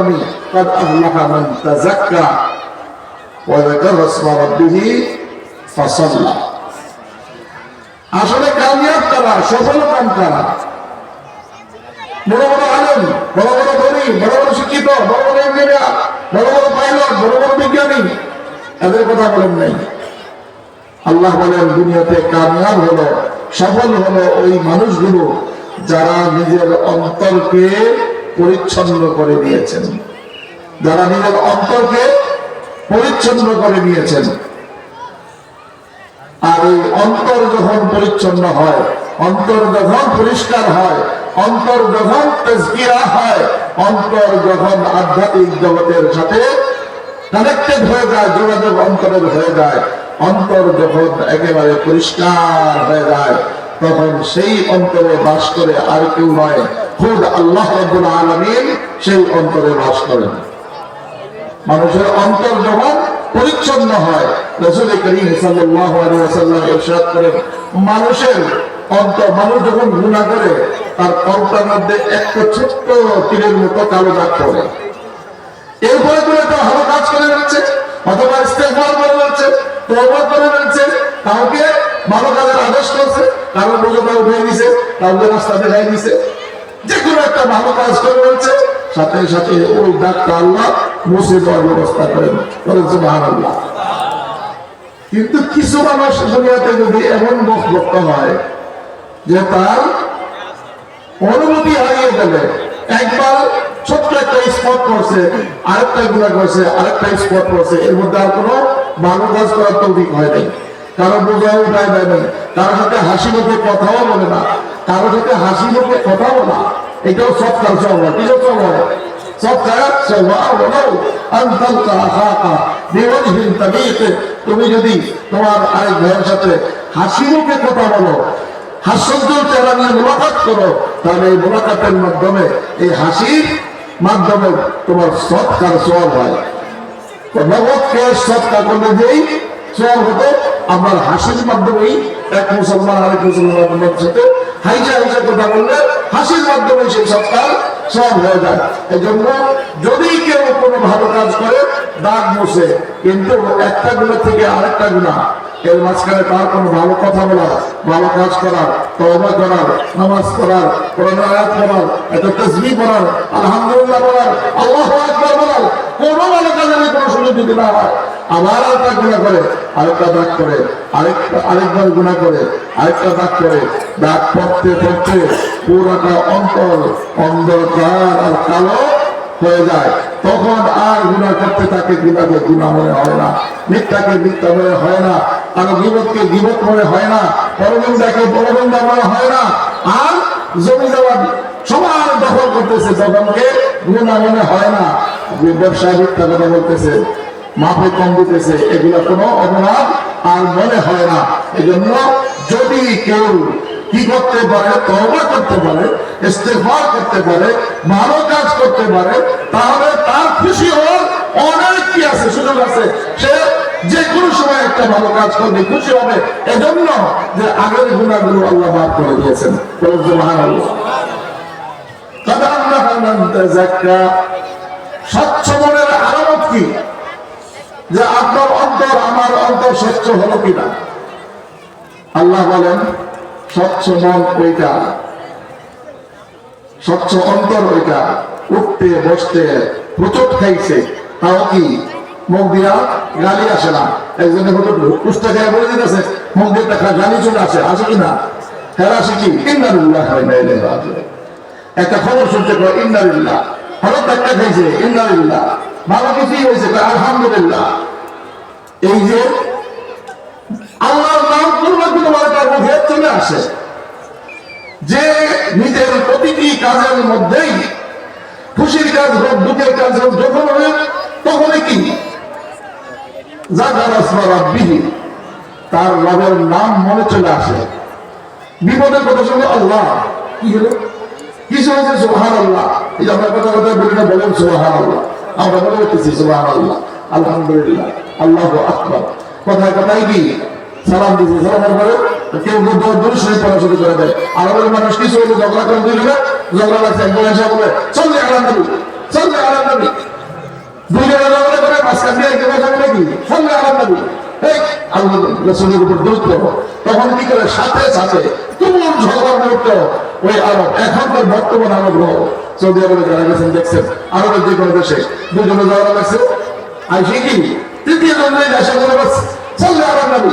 আমি قد أفلح من تزكى وذكر اسم ربه فصلى। আসলে কামিয়াব কারা, সফল কাম কারা? বড় বড় আলেম, বড় বড় ধনী, বড় বড় শিক্ষিত, বড় বড় ইঞ্জিনিয়ার, বড় বড় পাইলট, বড় বড় বিজ্ঞানী, এদের কথা বলেন নাই। আল্লাহ বলেন দুনিয়াতে কামিয়াব হলো, সফল হলো ওই মানুষগুলো যারা নিজের অন্তরকে পরিচ্ছন্ন করে নিয়েছেন, যারা নিজের অন্তরকে পরিচ্ছন্ন করে নিয়েছেন। আর এই অন্তর যখন পরিচ্ছন্ন হয়, অন্তর যখন পরিষ্কার হয়, অন্তর যখন তাজকিয়া হয়, অন্তর যখন আধ্যাত্মিক জগতের সাথে কানেক্টেড হয়ে যায়, যোগাযোগ অন্তরের হয়ে যায়, অন্তর যখন একেবারে পরিষ্কার হয়ে যায়, তখন সেই অন্তরে বাস করে আর কেউ নয়, খুদ আল্লাহ রাব্বুল আলামিন সেই অন্তরে বাস করেন। মানুষের অন্তর যখন পরিচ্ছন্ন হয়, রাসূল করিম সাল্লাল্লাহু আলাইহি ওয়াসাল্লাম ইরশাদ করেন, মানুষের অন্তর, মানুষ যখন গুনাহ করে তার কল্পের মধ্যে একটা ছোট্ট তীরের মতো কালো দাগ পড়ে, এরপরে করে তো ভালো কাজ করে ফেলছে, অথবা ইস্তেগফার করে ফেলছে, তওবা করে ফেলছে, কাউকে ভালো কাজের আদেশ করছে, কারো বোঝা উঠিয়ে দিছে, কাউকে রাস্তা দেখাই দিছে, যে কোনো একটা ভালো কাজ করে ফেলছে, সাথে সাথে ওই দাগটা আল্লাহ মুছে দেওয়ার ব্যবস্থা করেন। সুবহানাল্লাহ। কিন্তু কিছু মানুষ দুনিয়াতে যদি এমন বক্ত হয় যে তার অনুমতি হারিয়ে দেবে, একবার ছোট্ট একটা স্পট করছে, আরেকটা গুনাহ করছে, আরেকটা স্পট করছে, এর মধ্যে আর কোনো ভালো কাজ করার তৌফিক হয় নাই, কারো বোঝা উঠায় দেয় নাই, কারোর সাথে হাসি মুখে কথাও বলে না, কারোর সাথে হাসি মুখে কথা বলা, এটাও সৎকার স্বভাব। কি স্বভাব? সৎকার স্বভাব হলো আনতালকা আখাকা বিওয়াজহিন তাবিক। তুমি যদি তোমার আরেক ভাইয়ের সাথে হাসি মুখে কথা বলো, হাস্যোজ্জ্বল চেহারা নিয়ে মুলাকাত করো, তাহলে এই মুলাকাতের মাধ্যমে, এই হাসির মাধ্যমে তোমার সৎকার স্বভাব হয়। নগদকে সৎকার করলে যেই স্বভাব হতো, আমার হাসির মাধ্যমেই এক মুসলমান আরেক মুসলমানের সাথে হাইজা হাইজা কথা বললে হাসির মাধ্যমে সেই সৎকার সব হয়ে যায়। এই জন্য যদি কেউ কোনো ভালো কাজ করে দাগ মুছে, কিন্তু একটা গুণা থেকে আরেকটা গুণা, এর মাঝখানে তার কোনো ভালো কথা বলার, ভালো কাজ করার, তওবা করার, নামাজ পড়ার, কোরআন আয়াত পড়ার, একটা তাসবিহ পড়ার, আলহামদুলিল্লাহ বলার, আল্লাহু আকবার বলার কোনো ভালো কাজের কোনো সুযোগ যদি না হয়, আবার আরেকটা গুনাহ করে, আরেকটা দাগ করে, আরেকবার গুনাহ করে, আরেকটা দাগ করে, দাগ পড়তে পড়তে পুরোটা অন্তর অন্ধকার আর কালো হয়ে যায়। তখন আর গুনাহ করতে থাকে, গুনাহকে গুনাহ মনে হয় না, মিথ্যাকে মিথ্যা মনে হয় না, আর গীবতকে গীবত মনে হয় না, পরনিন্দাকে পরনিন্দা মনে হয় না, আর জমি জমা সমান দখল করতেছে, দখলকে গুনাহ মনে হয় না, ব্যবসায় মিথ্যা কথা বলতেছে, মাপে কম দিতেছে, এগুলা কোনো অপরাধ আর মনে হয় না। এজন্য যদি কেউ কি করতে পারে, তওবা করতে পারে, ইস্তেগফার করতে পারে, ভালো কাজ করতে পারে, তাহলে তার খুশি হওয়ার অনেক কি আছে, সুযোগ আছে। সে যে কোনো সময় একটা ভালো কাজ করবে, খুশি হবে, এজন্য যে আগের গুনাহগুলো আল্লাহ মাফ করে দিয়েছেন। সুবহানাল্লাহ। স্বচ্ছ মনের আলামত কি? যে আপনার অন্তর, আমার অন্তর স্বচ্ছ হলো কিনা। আল্লাহ বলেন স্বচ্ছ মন ওইটা, স্বচ্ছ অন্তর ওইটা, উঠতে বসতে প্রচুর খাইছে, তাও কি মুখ দিয়া গালি আসে না। একজনের হয়তো কুষ্টা খেয়ে বলে দিতেছে, মুখ দিয়ে দেখা গালি চলে আসে, আসে কিনা? হ্যাঁ আসে কি? ইন্নালিল্লাহ ওয়া ইন্না ইলাইহি রাজিউন। একটা খবর শুনতে কয় ইন্নালিল্লাহ, হঠাৎ একটা খাইছে ইন্নালিল্লাহ, ভালো কিছুই হয়েছে আলহামদুলিল্লাহ। এই যে আল্লাহর নাম করবার কোনো তার মুখে চলে আসে, যে নিজের প্রতিটি কাজের মধ্যেই খুশির কাজ হোক, দুঃখের কাজ হোক, যখন হবে তখনই কি যাকার আসমা রাব্বিহি, তার রবের নাম মনে চলে আসে। বিপদের কথা শুনে আল্লাহ, কি হলো, কিছু হয়েছে, সুবহানাল্লাহ। এই যে আমরা কথা কথা বলি না, বলেন সুবহানাল্লাহ, আমরা বলে বলতেছি সুবহানাল্লাহ, আলহামদুলিল্লাহ, আল্লাহু আকবার। কথায় কথায় কি সালাম দিচ্ছে, সালামের পরে কেউ দূর শরীফ পড়া শুরু করে দেয়। আরবের মানুষ কিছু হলে ঝগড়া করে দিল না, ঝগড়া লাগছে, একজন এসে বলে চললে আলাদা নবী, চললে আলাদা নবী, দুইজনে ঝগড়া করে মাঝখান দিয়ে কেউ যাবে নাকি সঙ্গে আলাপ নাবি আল্লাহ রাসূলের উপর দূরত্ব তখন কি করে সাথে সাথে তুমুল ঝগড়ার মুহূর্তে ওই আরব এখনকার বর্তমান আরব সৌদি আরবে যারা গেছেন দেখছেন আরবের যে কোনো দেশে দুজনে ঝগড়া লাগছে আর সে কি তৃতীয় জনে আসা করে বলছে সঙ্গে আলাপ নাবি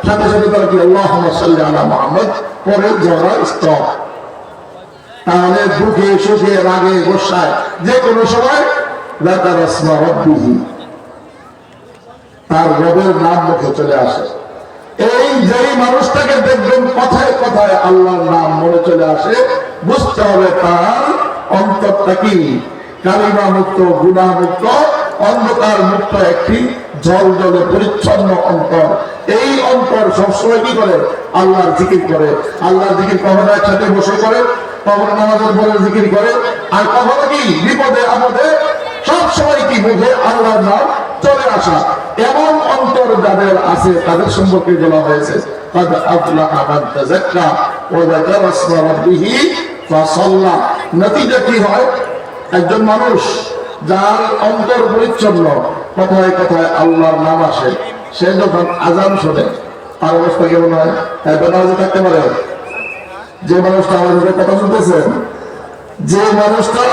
সাথে সাথে তারা কি আল্লাহুম্মা সাল্লি আলা মুহাম্মদ পরে ঝগড়া স্টপ। তাহলে দুঃখে সুখে রাগে গোসায় যে কোনো সময় তার রবের নাম মুখে চলে আসে। এই যেই মানুষটাকে দেখবেন কথায় কথায় আল্লাহর নাম মনে চলে আসে বুঝতে হবে তার অন্তরটা কি কালিমা মুক্ত গুনাহ মুক্ত অন্ধকার মুক্ত একটি জল জলে পরিচ্ছন্ন অন্তর। এই অন্তর সবসময় কি করে আল্লাহর জিকির করে। আল্লাহর জিকির কখনো একসাথে বসে করে কখনো নামাজের পরে জিকির করে আর কখনো কি বিপদে আপদে সব সময় কি মুখে আল্লাহর নাম চলে আসা। এমন অন্তর যাদের আছে তাদের সম্পর্কে বলা হয়েছে قد أفلح من تزكى وذكر اسم ربه فصلى। নতিজা কি হয় একজন মানুষ যার অন্তর পরিচ্ছন্ন কথায় কথায় আল্লাহর নাম আসে সে যখন আজান শোনে তার অবস্থা কেমন হয় বেনামাজি থাকতে পারে। যে মানুষটা আমাদের কথা শুনতেছেন যে মানুষটা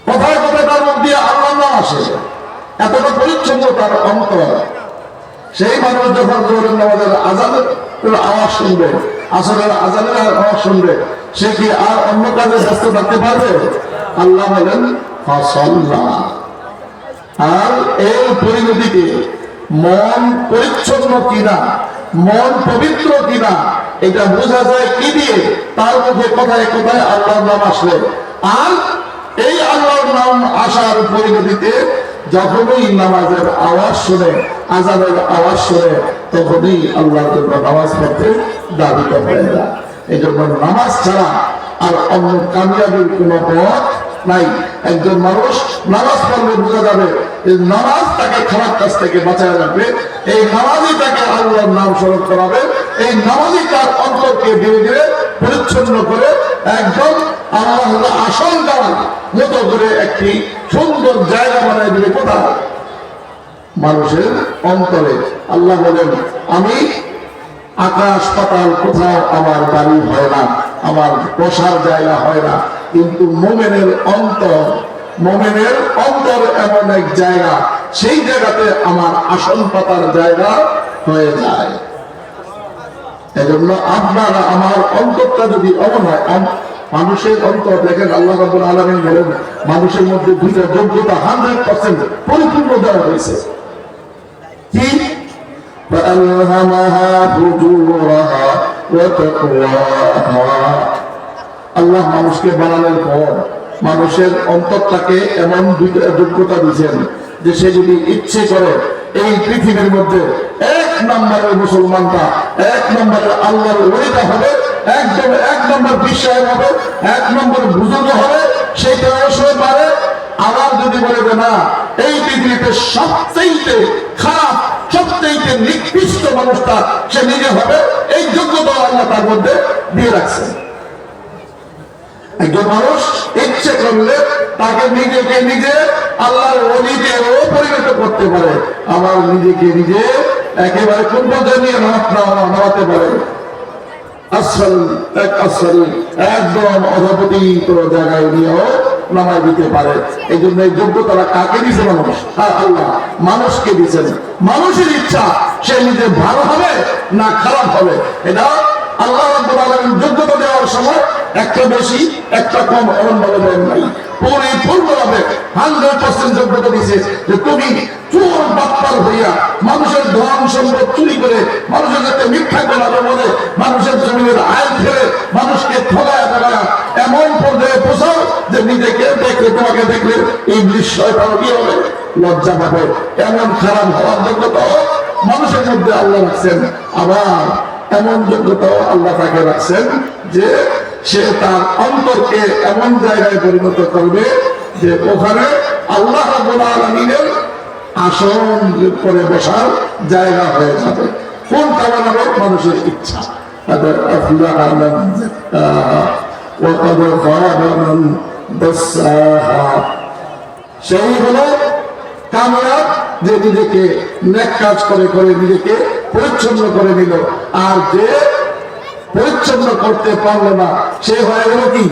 কথায় কথায় তার মুখ দিয়ে আল্লাহর নাম আসে এতটা পরিচ্ছন্ন তার অন্তর সেই মানুষ যখন জোহরের নামাজের আজানের আওয়াজ শুনবে আসরের আজানের আওয়াজ শুনবে সে কি আর অন্য কাজে ব্যস্ত থাকতে পারবে? আল্লাহ বলেন ফাসাল্লা। আর এই পরিণতিকে মন পরিচ্ছন্ন কিনা মন পবিত্র কিনা এটা বোঝা যায় কি দিয়ে তার মধ্যে কথায় কথায় আল্লাহর নাম আসলে। আর এই আল্লাহর নাম আসার পরিণতিতে যখনই নামাজের আওয়াজ শুনে আজানের আওয়াজ শুনে তখনই আল্লাহর জন্য নামাজ পড়তে দাবিত হয়ে যায়। এই জন্য নামাজ ছাড়া আর অন্য কামিয়াবির কোন পথ নাই। একজন মানুষ নামাজ পড়লে বোঝা যাবে এই নামাজ তাকে খারাপ কাজ থেকে বাঁচায় রাখবে, এই নামাজই তাকে আল্লাহর নাম স্মরণ করাবে, এই নামাজই তার অন্তরকে ধীরে ধীরে পরিচ্ছন্ন করে একদম আল্লাহর আসন দেওয়ার মতো করে একটি সুন্দর জায়গা বানায় দিবে। কোথায়? মানুষের অন্তরে। আল্লাহ বলেন আমি আকাশ পাতাল কোথাও আমার বাড়ি হয় না, আমার বসার জায়গা হয় না, কিন্তু মোমেনের অন্তর এমন এক জায়গা সেই জায়গাতে আমার আসন পাতার জায়গা হয়ে যায়। এজন্য আপনারা আমার অন্তরটা যদি অমন হয় মানুষের অন্তর দেখেন আল্লাহ রাব্বুল আলামিন বলেন মানুষের মধ্যে দুইটা যোগ্যতা 100% পরিপূর্ণ দেওয়া হয়েছে। কি? فألهمها فجورها وتقواها। আল্লাহ মানুষকে বানানোর পর মানুষের অন্তরটাকে এমন দুইটা যোগ্যতা দিয়েছেন যে সে যদি ইচ্ছে করে এই পৃথিবীর মধ্যে এক নম্বরের মুসলমানটা এক নম্বরের আল্লাহর ওলিটা হবে, একদম এক নম্বর বিশ্বাস হবে, এক নম্বর বুজুর্গ হবে, সেটা অবশ্যই পারে। আবার যদি বলে যে না এই পৃথিবীতে সবচেয়ে খারাপ সবচেয়ে নিকৃষ্ট মানুষটা সে নিজে হবে, এই যোগ্যতা আল্লাহ তার মধ্যে দিয়ে রাখছে। একজন মানুষ ইচ্ছে করলে তাকে নিজেকে নিজে আল্লাহর ওলিতেও পরিণত করতে পারে, আবার নিজেকে নিজে একেবারে কোন পর্যায়ে নিয়ে নামাতে পারে একদম অধপতিত জায়গায় নিয়েও নামায় দিতে পারে। এই জন্য এই যোগ্যতারা কাকে দিয়েছে? মানুষ। আল্লাহ মানুষকে দিয়েছেন। মানুষের ইচ্ছা সে নিজে ভালো হবে না খারাপ হবে, এটা আল্লাহ রাব্বুল আলামিন যোগ্যতা দেওয়ার সময় একটা বেশি একটা কম এমন ভাবে দেন নাই, পরিপূর্ণভাবে 100% যোগ্যতা দিয়েছে যে তুমি চোর বাটপার হইয়া মানুষের ধন সম্পদ চুরি করে মানুষের কাছে মিথ্যা কথা বলে মানুষের জমিনের আয় ফেলে মানুষকে ঠগায়া ঠগায়া এমন পর্যায়ে পৌঁছাও যে নিজেকে দেখলে তোমাকে দেখলে ইবলিস শয়তান কি হবে? লজ্জা পাবে। এমন খারাপ হওয়ার যোগ্যতা মানুষের মধ্যে আল্লাহ রাখছেন। আবার এমন যোগ্যতাও আল্লাহ তাকে রাখছেন যে সে তার অন্তরকে এমন জায়গায় পরিণত করবে যে ওখানে আল্লাহ রাব্বুল আলামিনের আসন করে বসার জায়গা হয়ে যাবে। কোনটা বানাবে? মানুষের ইচ্ছা। সেই হলো কামিয়াব, যে নিজেকে নেক কাজ করে করে নিজেকে পরিচ্ছন্ন করে নিল। আর যে পরিচ্ছন্ন করতে পারলো না, সে হয়ে গেল কি